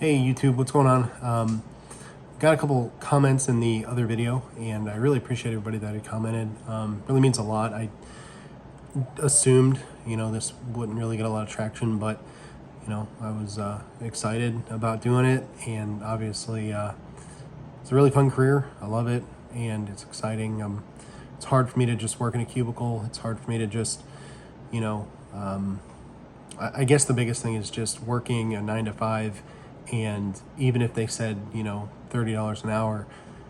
Hey YouTube, what's going on? Got a couple comments in the other video, and I really appreciate everybody that had commented. Really means a lot. I assumed, this wouldn't really get a lot of traction, but, I was excited about doing it, and obviously it's a really fun career. I love it, and it's exciting. It's hard for me to just work in a cubicle. It's hard for me to just, you know, I guess the biggest thing is just working a 9 to 5, and even if they said, $30 an hour,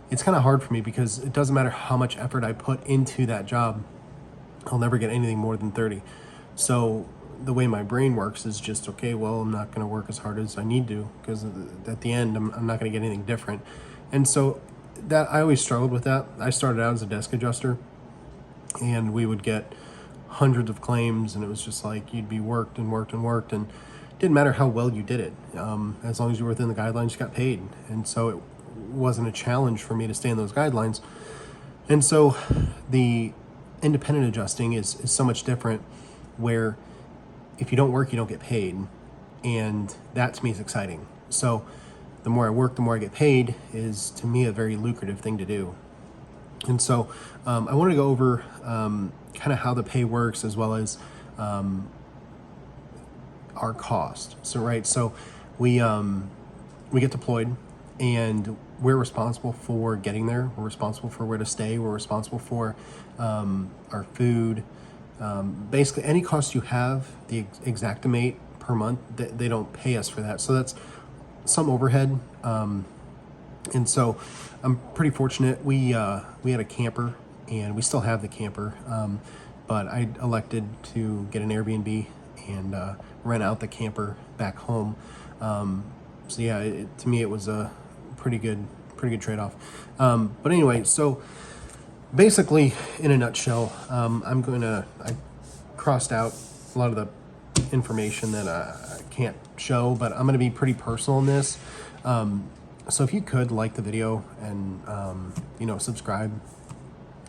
it's kind of hard for me because it doesn't matter how much effort I put into that job, I'll never get anything more than 30. So the way my brain works is just, okay, well, I'm not going to work as hard as I need to because at the end, I'm not going to get anything different. And so that I always struggled with that. I started out as a desk adjuster, and we would get hundreds of claims, and it was just like you'd be worked and worked and worked, and it didn't matter how well you did it. As long as you were within the guidelines, you got paid. And so it wasn't a challenge for me to stay in those guidelines. And so the independent adjusting is so much different, where if you don't work, you don't get paid. And that to me is exciting. So the more I work, the more I get paid is to me a very lucrative thing to do. And so I wanted to go over kind of how the pay works, as well as our cost. So we get deployed, and we're responsible for getting there. We're responsible for where to stay. We're responsible for our food. Basically, any cost you have, the Xactimate per month, they don't pay us for that. So that's some overhead. And so I'm pretty fortunate. We had a camper, and we still have the camper, but I elected to get an Airbnb and rent out the camper back home. So yeah, to me it was a pretty good trade-off. But anyway, so basically, in a nutshell, I crossed out a lot of the information that I can't show, but I'm gonna be pretty personal in this. So if you could like the video and subscribe,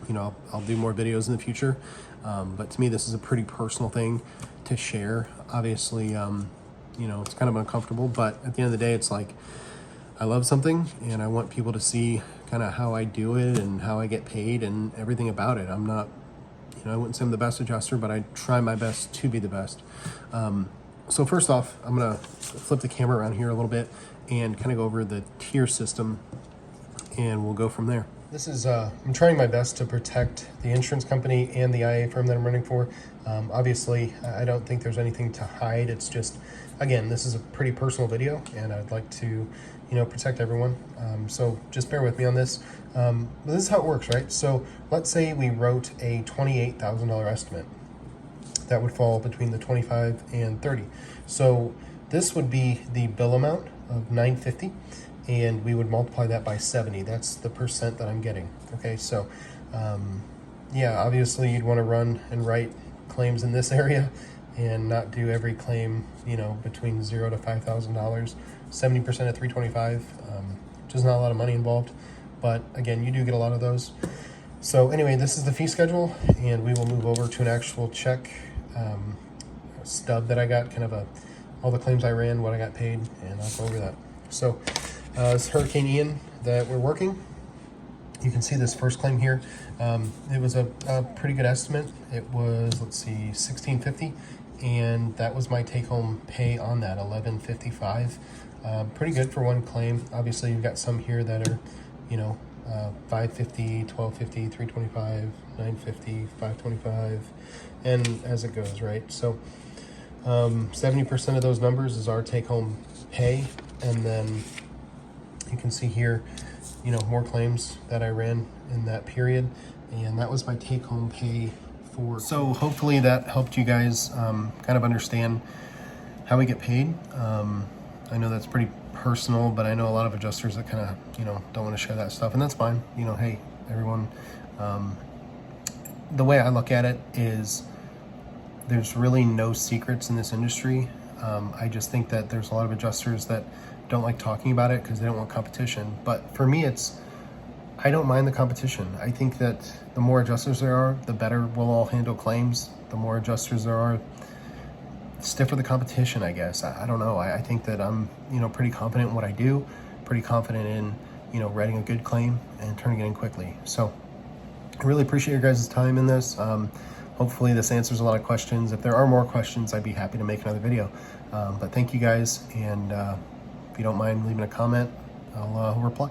I'll do more videos in the future. But to me, this is a pretty personal thing to share. Obviously, it's kind of uncomfortable, but at the end of the day, it's like I love something, and I want people to see kind of how I do it and how I get paid and everything about it. I'm not, I wouldn't say I'm the best adjuster, but I try my best to be the best. So first off, I'm gonna flip the camera around here a little bit and kind of go over the tier system, and we'll go from there. This is, I'm trying my best to protect the insurance company and the IA firm that I'm running for. Obviously, I don't think there's anything to hide. It's just, again, this is a pretty personal video, and I'd like to, protect everyone. So just bear with me on this. This is how it works, right? So let's say we wrote a $28,000 estimate. That would fall between the 25 and 30. So this would be the bill amount of $950. And we would multiply that by 70. That's the percent that I'm getting. Okay, so yeah, obviously you'd want to run and write claims in this area and not do every claim, between $0 to $5,000. 70% at 325, which is not a lot of money involved, but again, you do get a lot of those. So anyway, this is the fee schedule, and we will move over to an actual check stub that I got, kind of all the claims I ran, what I got paid, and I'll go over that. So it's Hurricane Ian that we're working. You can see this first claim here. It was a pretty good estimate. It was, let's see, $1,650, and that was my take-home pay on that, $1,155. Pretty good for one claim. Obviously, you've got some here that are, $550, $1,250, $325, $950, $525, and as it goes, right? So 70% of those numbers is our take-home pay, and then you can see here, more claims that I ran in that period, and that was my take-home pay for. So hopefully that helped you guys kind of understand how we get paid. I know that's pretty personal, but I know a lot of adjusters that kind of, don't want to share that stuff, and that's fine. Hey, everyone. The way I look at it is there's really no secrets in this industry. I just think that there's a lot of adjusters that don't like talking about it because they don't want competition. But for me, I don't mind the competition. I think that the more adjusters there are, the better we'll all handle claims. The more adjusters there are, stiff for the competition, I guess. I don't know. I think that I'm, pretty confident in what I do, pretty confident in, writing a good claim and turning it in quickly. So I really appreciate your guys' time in this. Hopefully this answers a lot of questions. If there are more questions, I'd be happy to make another video. But thank you guys, and if you don't mind leaving a comment, I'll reply.